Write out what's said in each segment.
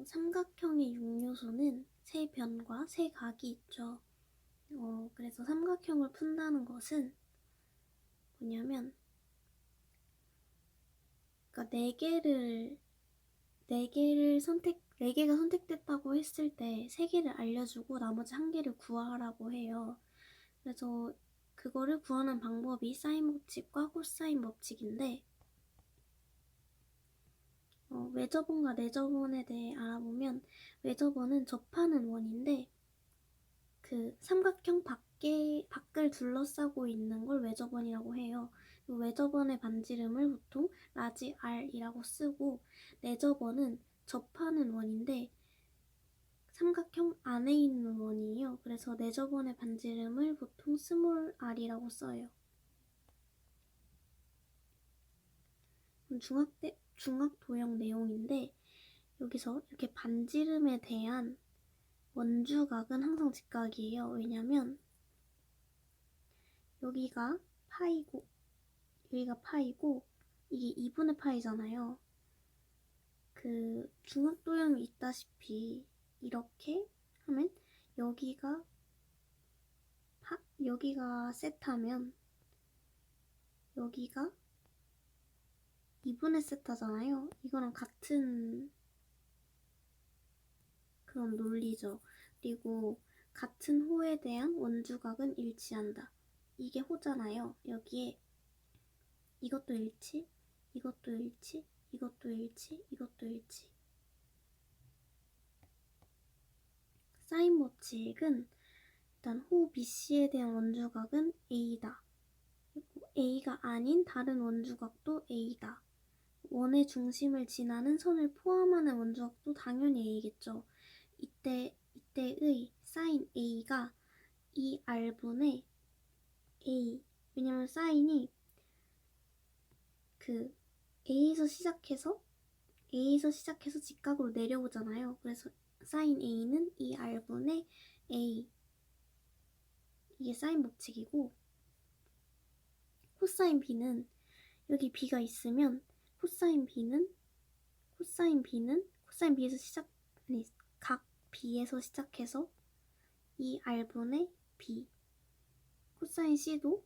삼각형의 6요소는 세 변과 세 각이 있죠. 그래서 삼각형을 푼다는 것은 뭐냐면, 그러니까 네 개가 선택됐다고 했을 때 세 개를 알려주고 나머지 한 개를 구하라고 해요. 그래서 그거를 구하는 방법이 사인 법칙과 코사인 법칙인데, 외접원과 내접원에 대해 알아보면, 외접원은 접하는 원인데 그 삼각형 밖을 둘러싸고 있는 걸 외접원이라고 해요. 외접원의 반지름을 보통 라지 R이라고 쓰고, 내접원은 접하는 원인데 삼각형 안에 있는 원이에요. 그래서 내접원의 반지름을 보통 스몰 r이라고 써요. 중학 도형 내용인데, 여기서 이렇게 반지름에 대한 원주각은 항상 직각이에요. 왜냐면 여기가 파이고 이게 2분의 파이잖아요. 그 중학도형이 있다시피 이렇게 하면 여기가 세타면 여기가 2분의 세타잖아요. 이거랑 같은 그런 논리죠. 그리고 같은 호에 대한 원주각은 일치한다. 이게 호잖아요. 여기에 이것도 일치, 이것도 일치, 이것도 일치, 이것도 일치. 사인 법칙은 일단 호 BC에 대한 원주각은 A다. A가 아닌 다른 원주각도 A다. 원의 중심을 지나는 선을 포함하는 원주각도 당연히 A겠죠. 이때의 사인 A가 2R분의 A. 왜냐면 사인이 그 A에서 시작해서 직각으로 내려오잖아요. 그래서 사인 A는 2R분의 A. 이게 사인 법칙이고, 코사인 B는 여기 B가 있으면 코사인 B에서 각 B에서 시작해서 2R분의 B. 코사인 C도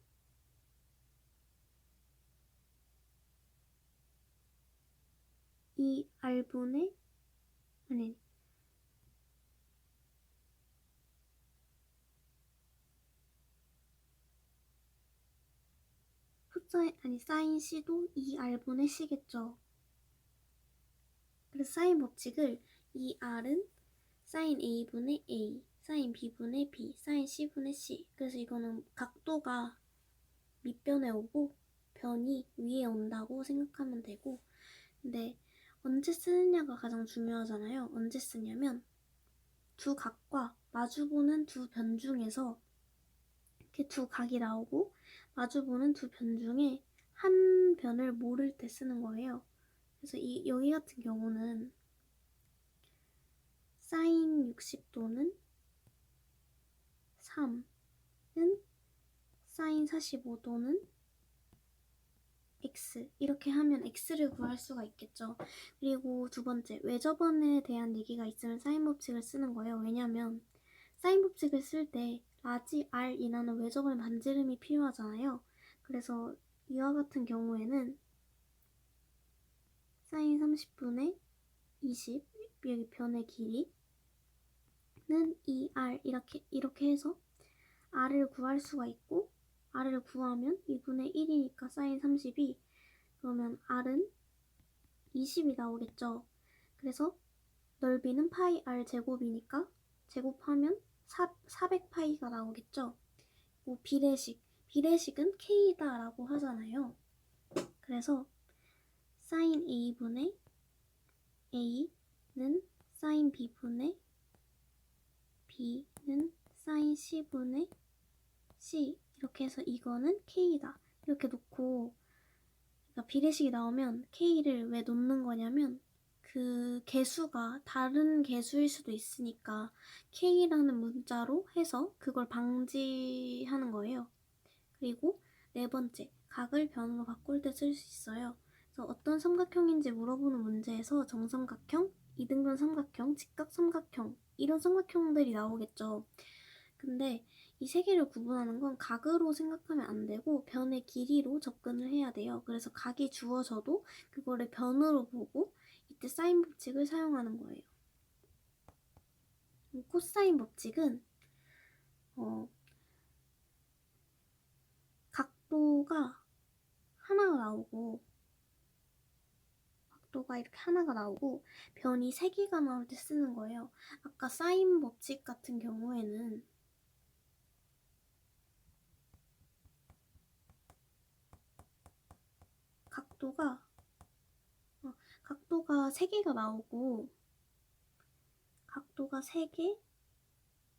사인 C도 2R분의 C겠죠. 그래서 사인 법칙을 2R은 사인 A분의 A, 사인 B분의 B, 사인 C분의 C. 그래서 이거는 각도가 밑변에 오고 변이 위에 온다고 생각하면 되고, 근데 언제 쓰느냐가 가장 중요하잖아요. 언제 쓰냐면 두 각과 마주보는 두 변 중에서 이렇게 두 각이 나오고 마주보는 두 변 중에 한 변을 모를 때 쓰는 거예요. 그래서 여기 같은 경우는 사인 60도는 3은 사인 45도는 x. 이렇게 하면 x를 구할 수가 있겠죠. 그리고 두 번째, 외접원에 대한 얘기가 있으면 사인 법칙을 쓰는 거예요. 왜냐면 사인 법칙을 쓸 때 라지 R이라는 외접원의 반지름이 필요하잖아요. 그래서 이와 같은 경우에는 사인 30분의 20, 여기 변의 길이는 2R 이렇게 해서 R을 구할 수가 있고, R을 구하면 2분의 1이니까 사인 30이, 그러면 R은 20이 나오겠죠. 그래서 넓이는 파이 R 제곱이니까 제곱하면 400파이가 나오겠죠. 비례식은 K다 라고 하잖아요. 그래서 사인 A분의 A는 사인 B분의 B는 사인 C분의 C. 이렇게 해서 이거는 K다. 이렇게 놓고, 그러니까 비례식이 나오면 K를 왜 놓는 거냐면 그 개수가 다른 개수일 수도 있으니까 K라는 문자로 해서 그걸 방지하는 거예요. 그리고 네 번째, 각을 변으로 바꿀 때 쓸 수 있어요. 그래서 어떤 삼각형인지 물어보는 문제에서 정삼각형, 이등변 삼각형, 직각 삼각형 이런 삼각형들이 나오겠죠. 근데 이 세 개를 구분하는 건 각으로 생각하면 안 되고 변의 길이로 접근을 해야 돼요. 그래서 각이 주어져도 그거를 변으로 보고 이때 사인 법칙을 사용하는 거예요. 코사인 법칙은 각도가 하나가 나오고 이렇게 하나가 나오고 변이 3개가 나올 때 쓰는 거예요. 아까 사인 법칙 같은 경우에는 각도가 3개가 나오고 각도가 3개,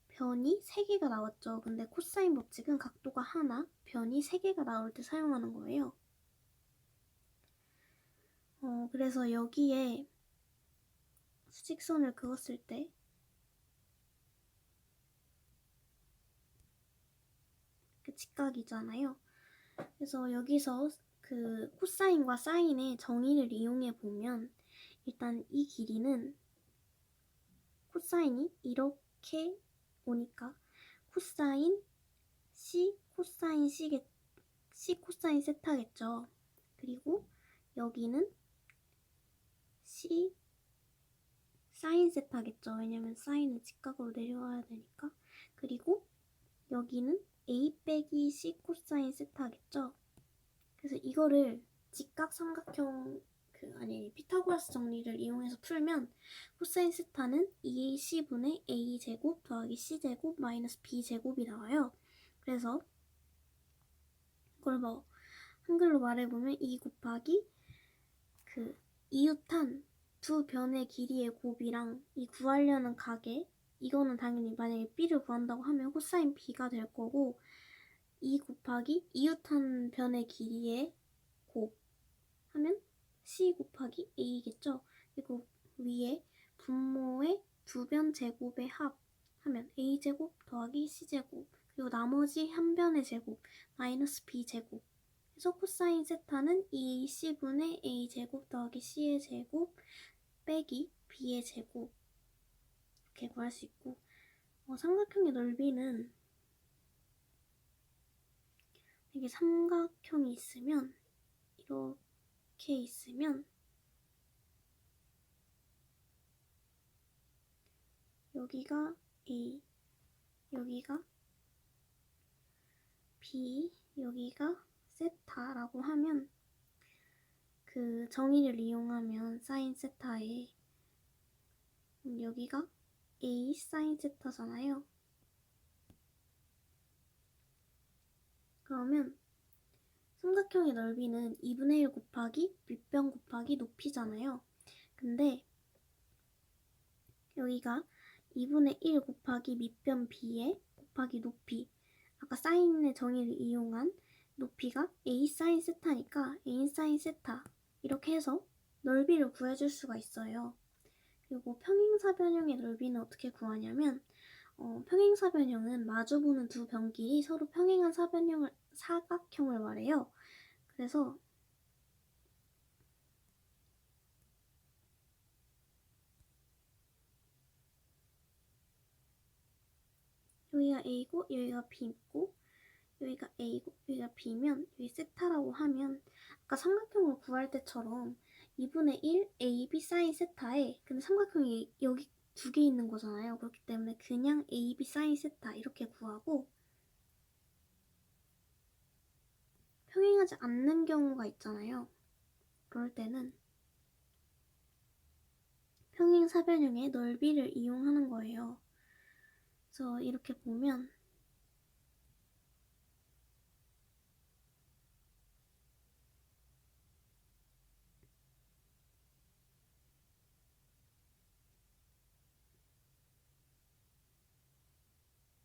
변이 3개가 나왔죠. 근데 코사인 법칙은 각도가 하나, 변이 3개가 나올 때 사용하는 거예요. 그래서 여기에 수직선을 그었을 때 그 직각이잖아요. 그래서 여기서 그 코사인과 사인의 정의를 이용해 보면 일단 이 길이는 코사인이 이렇게 오니까 코사인 C 코사인 C 코사인 세타겠죠. 그리고 여기는 C 사인 세타겠죠. 왜냐면 사인은 직각으로 내려와야 되니까. 그리고 여기는 A 빼기 C 코사인 세타겠죠. 그래서 이거를 직각 삼각형 피타고라스 정리를 이용해서 풀면 코사인 세타는 2C분의 A제곱 더하기 C제곱 마이너스 B제곱이 나와요. 그래서 이걸 한글로 말해보면 2 곱하기 그 이웃한 두 변의 길이의 곱이랑 이 구하려는 각의 이거는 당연히 만약에 B를 구한다고 하면 코사인 B가 될 거고 2 곱하기 이웃한 변의 길이의 곱 하면 C 곱하기 A겠죠. 그리고 위에 분모의 두 변 제곱의 합 하면 A제곱 더하기 C제곱 그리고 나머지 한 변의 제곱 마이너스 B제곱 그래서 코사인 세타는 2C분의 A제곱 더하기 C의 제곱 빼기 B의 제곱 이렇게 구할 수 있고 삼각형의 넓이는 이게 삼각형이 있으면 이렇게 있으면 여기가 A, 여기가 B, 여기가 세타라고 하면 그 정의를 이용하면 사인 세타에 여기가 A 사인 세타잖아요. 그러면 삼각형의 넓이는 2분의 1 곱하기 밑변 곱하기 높이잖아요. 근데 여기가 2분의 1 곱하기 밑변 B에 곱하기 높이 아까 사인의 정의를 이용한 높이가 A 사인 세타니까 A 사인 세타 이렇게 해서 넓이를 구해줄 수가 있어요. 그리고 평행사변형의 넓이는 어떻게 구하냐면 평행사변형은 마주보는 두 변끼리 서로 평행한 사각형을 말해요. 그래서 여기가 A고 여기가 B고 여기가 A고 여기가 B면 여기 세타라고 하면 아까 삼각형을 구할 때처럼 2분의 1 AB 사인 세타에 근데 삼각형이 여기 2개 있는 거잖아요. 그렇기 때문에 그냥 AB 사인 세타 이렇게 구하고 평행하지 않는 경우가 있잖아요. 그럴 때는 평행사변형의 넓이를 이용하는 거예요. 그래서 이렇게 보면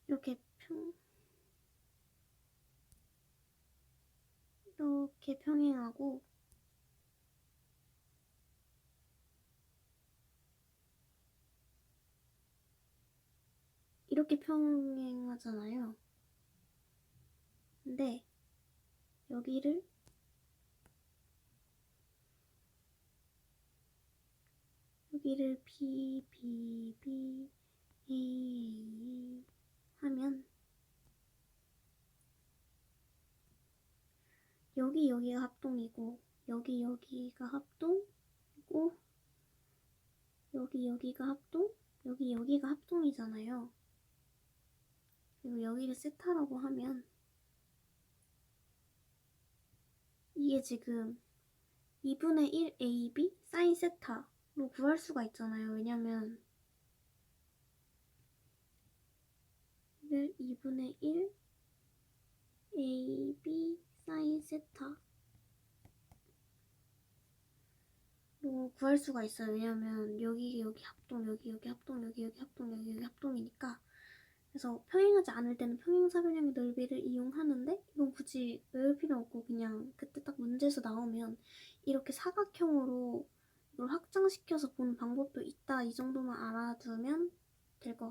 이렇게 평행하고 이렇게 평행하잖아요. 근데 여기를 여기를 B, B, B, A 하면 여기가 합동이고 여기가 합동이고 여기가 합동, 여기가 합동이잖아요. 그리고 여기를 세타라고 하면 이게 지금 2분의 1 AB 사인 세타로 구할 수가 있잖아요. 왜냐면 이걸 2분의 1 AB 사인 세타로 구할 수가 있어요. 왜냐면 여기 합동, 여기 합동, 여기 합동, 여기 합동이니까. 그래서 평행하지 않을 때는 평행사변형의 넓이를 이용하는데 이건 굳이 외울 필요 없고 그냥 그때 딱 문제에서 나오면 이렇게 사각형으로 이걸 확장시켜서 보는 방법도 있다, 이 정도만 알아두면 될 것 같아요.